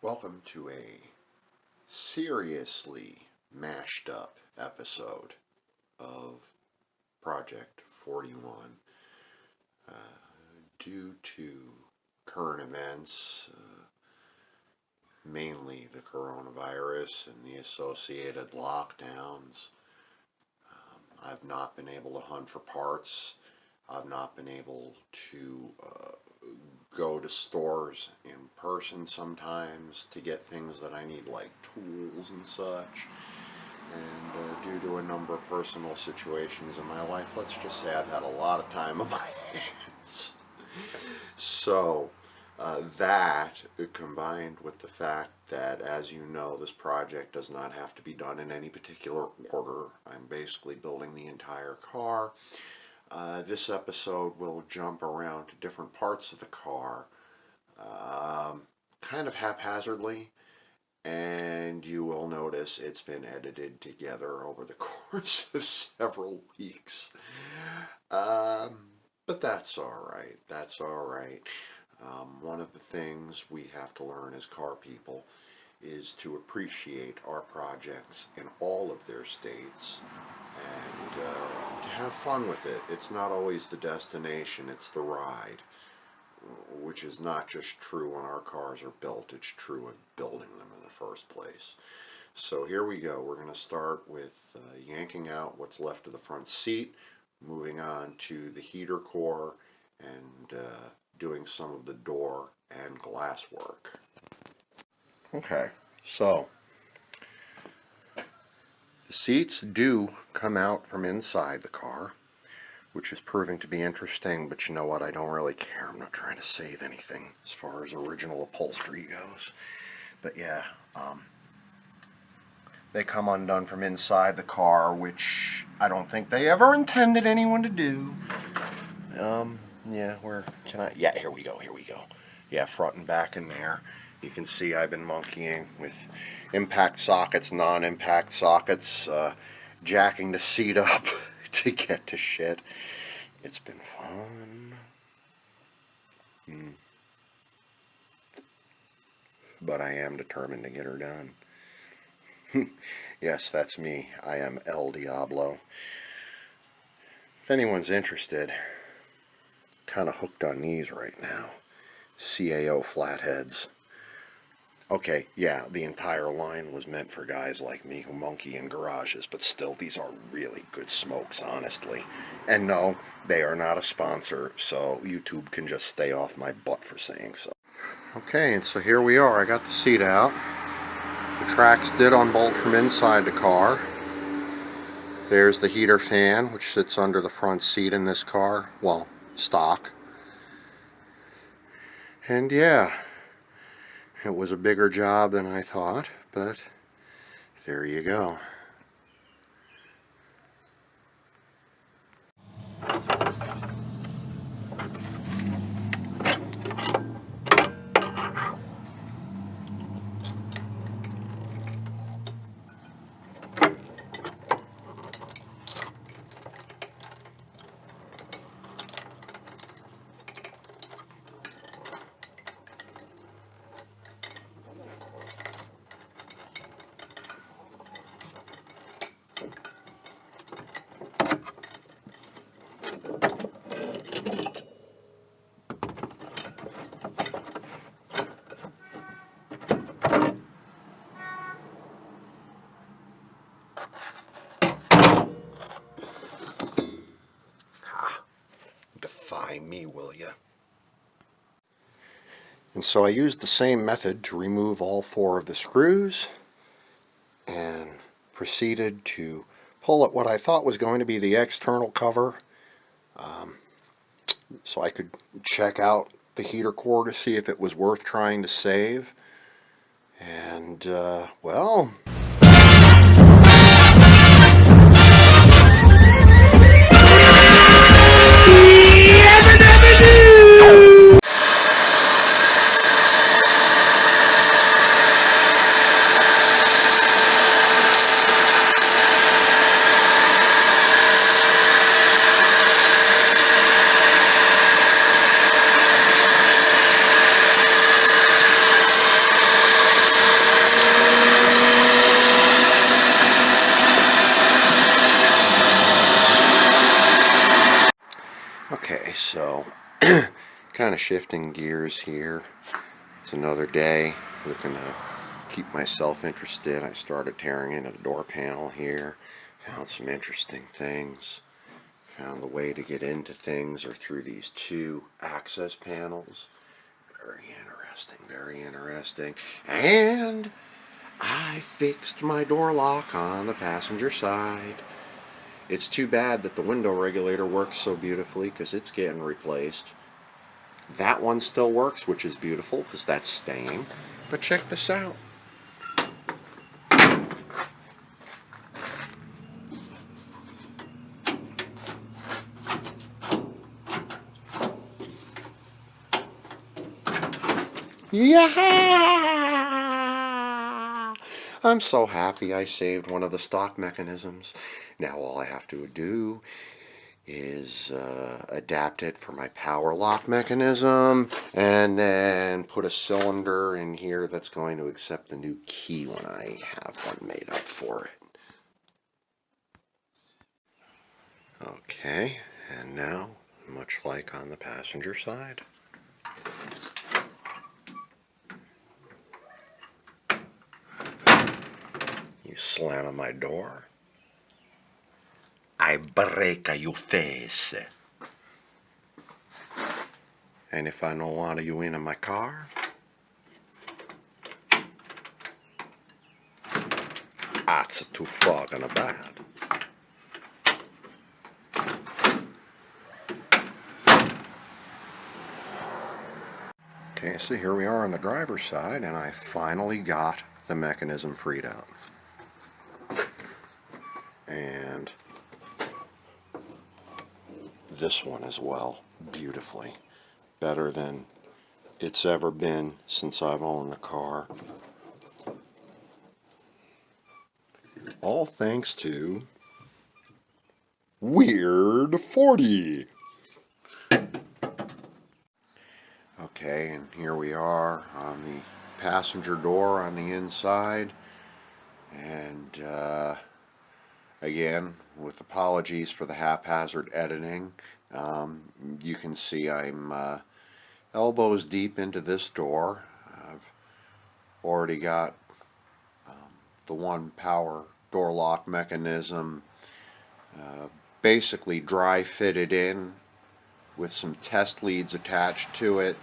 Welcome to a seriously mashed up episode of Project 41. Due to current events, mainly the coronavirus and the associated lockdowns, I've not been able to hunt for parts. I've not been able to go to stores in person sometimes to get things that I need, like tools and such. And due to a number of personal situations in my life, let's just say I've had a lot of time on my hands. So that combined with the fact that, as you know, this project does not have to be done in any particular order. I'm basically building the entire car. This episode will jump around to different parts of the car, kind of haphazardly, and you will notice it's been edited together over the course of several weeks. But that's alright, that's alright. One of the things we have to learn as car people is to appreciate our projects in all of their states and to have fun with it. It's not always the destination, it's the ride, which is not just true when our cars are built, it's true of building them in the first place. So here we go. We're going to start with yanking out what's left of the front seat, moving on to the heater core, and doing some of the door and glass work. Okay, so the seats do come out from inside the car, which is proving to be interesting, but you know what, I don't really care. I'm not trying to save anything as far as original upholstery goes. But yeah, they come undone from inside the car, which I don't think they ever intended anyone to do. Yeah, yeah, here we go. Yeah, front and back in there. You can see I've been monkeying with impact sockets, non-impact sockets, jacking the seat up to get to shit. It's been fun. But I am determined to get her done. Yes, that's me. I am El Diablo. If anyone's interested, kind of hooked on these right now. CAO flatheads. Okay, yeah, the entire line was meant for guys like me who monkey in garages, but still, these are really good smokes, honestly. And no, they are not a sponsor, so YouTube can just stay off my butt for saying so. Okay, and so here we are. I got the seat out. The tracks did unbolt from inside the car. There's the heater fan, which sits under the front seat in this car. Well, stock. And yeah, it was a bigger job than I thought, but there you go. Defy me, will ya? And so I used the same method to remove all 4 of the screws and proceeded to pull at what I thought was going to be the external cover, so I could check out the heater core to see if it was worth trying to save. And well, So, kind of shifting gears here. It's another day, looking to keep myself interested. I started tearing into the door panel here, found some interesting things. Found the way to get into things are through these two access panels. Very interesting, very interesting. And I fixed my door lock on the passenger side. It's too bad that the window regulator works so beautifully because it's getting replaced. That one still works, which is beautiful because that's staying. But check this out. Yeah! I'm so happy I saved one of the stock mechanisms. Now all I have to do is adapt it for my power lock mechanism and then put a cylinder in here that's going to accept the new key when I have one made up for it. Okay, and now, much like on the passenger side, you slam on my door, I break your face. And if I don't want you in my car, that's too fucking bad. Okay, so here we are on the driver's side, and I finally got the mechanism freed up. And this one as well, beautifully. Better than it's ever been since I've owned the car. All thanks to Weird 40. Okay, and here we are on the passenger door on the inside. And again, with apologies for the haphazard editing, you can see I'm elbows deep into this door. I've already got the one power door lock mechanism basically dry fitted in with some test leads attached to it.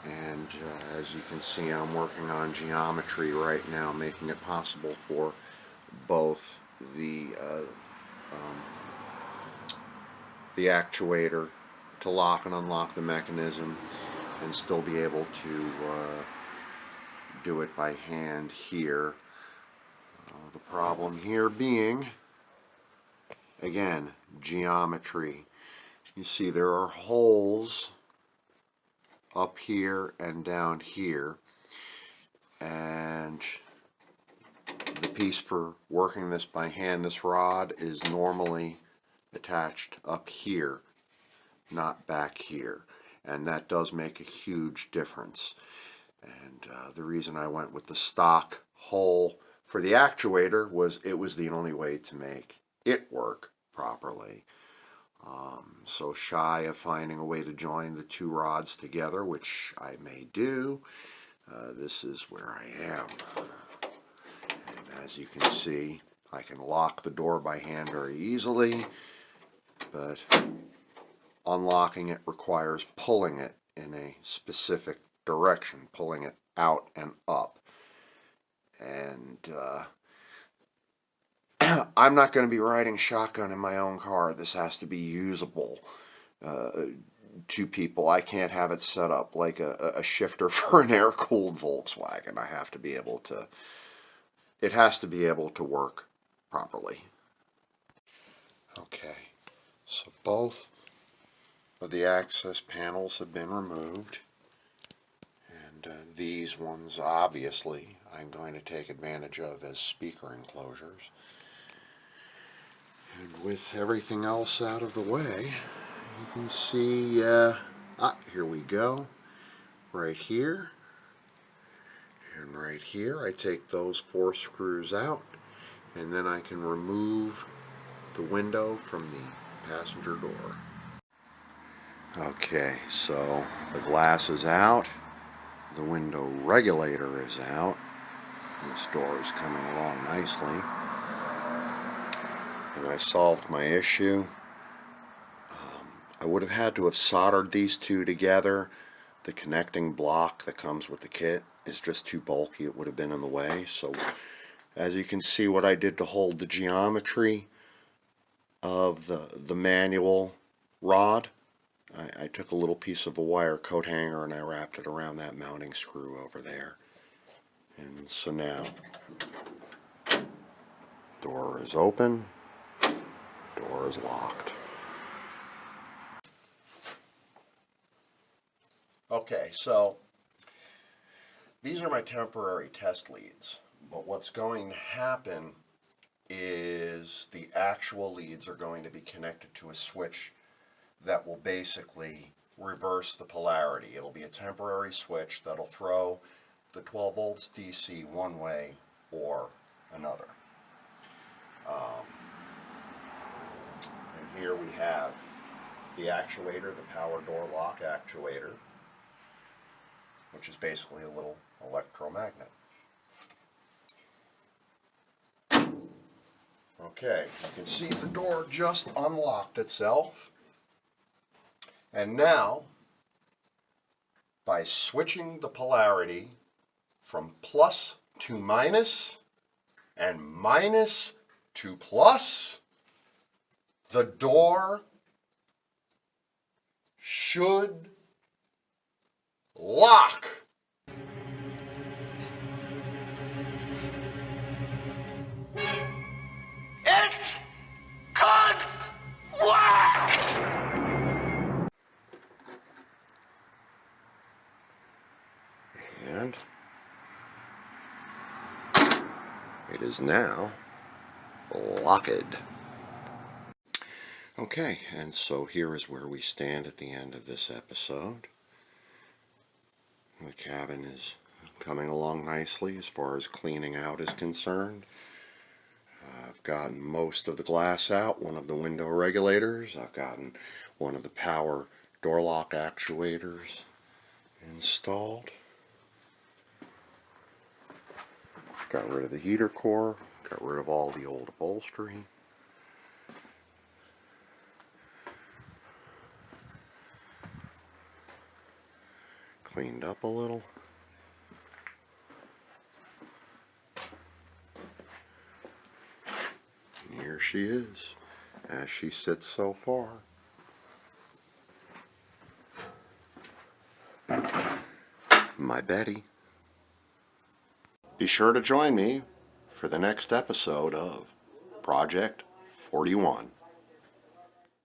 And as you can see, I'm working on geometry right now, making it possible for both the actuator to lock and unlock the mechanism and still be able to do it by hand here. The problem here being, again, geometry. You see there are holes up here and down here, and the piece for working this by hand, this rod, is normally attached up here, not back here, and that does make a huge difference. And the reason I went with the stock hole for the actuator was it was the only way to make it work properly. So shy of finding a way to join the two rods together, which I may do, this is where I am. And as you can see, I can lock the door by hand very easily, but unlocking it requires pulling it in a specific direction, pulling it out and up. And I'm not going to be riding shotgun in my own car. This has to be usable to people. I can't have it set up like a shifter for an air-cooled Volkswagen. I have to be able to, it has to be able to work properly. Okay, so both of the access panels have been removed. And these ones, obviously, I'm going to take advantage of as speaker enclosures. And with everything else out of the way, you can see, here we go, right here, and right here. I take those 4 screws out, and then I can remove the window from the passenger door. Okay, so the glass is out, the window regulator is out, this door is coming along nicely, and I solved my issue. I would have had to have soldered these two together. The connecting block that comes with the kit is just too bulky, it would have been in the way. So as you can see, what I did to hold the geometry of the manual rod, I took a little piece of a wire coat hanger and I wrapped it around that mounting screw over there. And so now, door is open, door is locked. Okay, so these are my temporary test leads, but what's going to happen is the actual leads are going to be connected to a switch that will basically reverse the polarity. It'll be a temporary switch that'll throw the 12 volts DC one way or another. And here we have the actuator, the power door lock actuator, which is basically a little electromagnet. Okay, you can see the door just unlocked itself. And now, by switching the polarity from plus to minus and minus to plus, the door should lock. It could work! And it is now locked. Okay, and so here is where we stand at the end of this episode. The cabin is coming along nicely as far as cleaning out is concerned. I've gotten most of the glass out, one of the window regulators. I've gotten one of the power door lock actuators installed. Got rid of the heater core, got rid of all the old upholstery. Cleaned up a little. And here she is, as she sits so far. My Betty. Be sure to join me for the next episode of Project 41.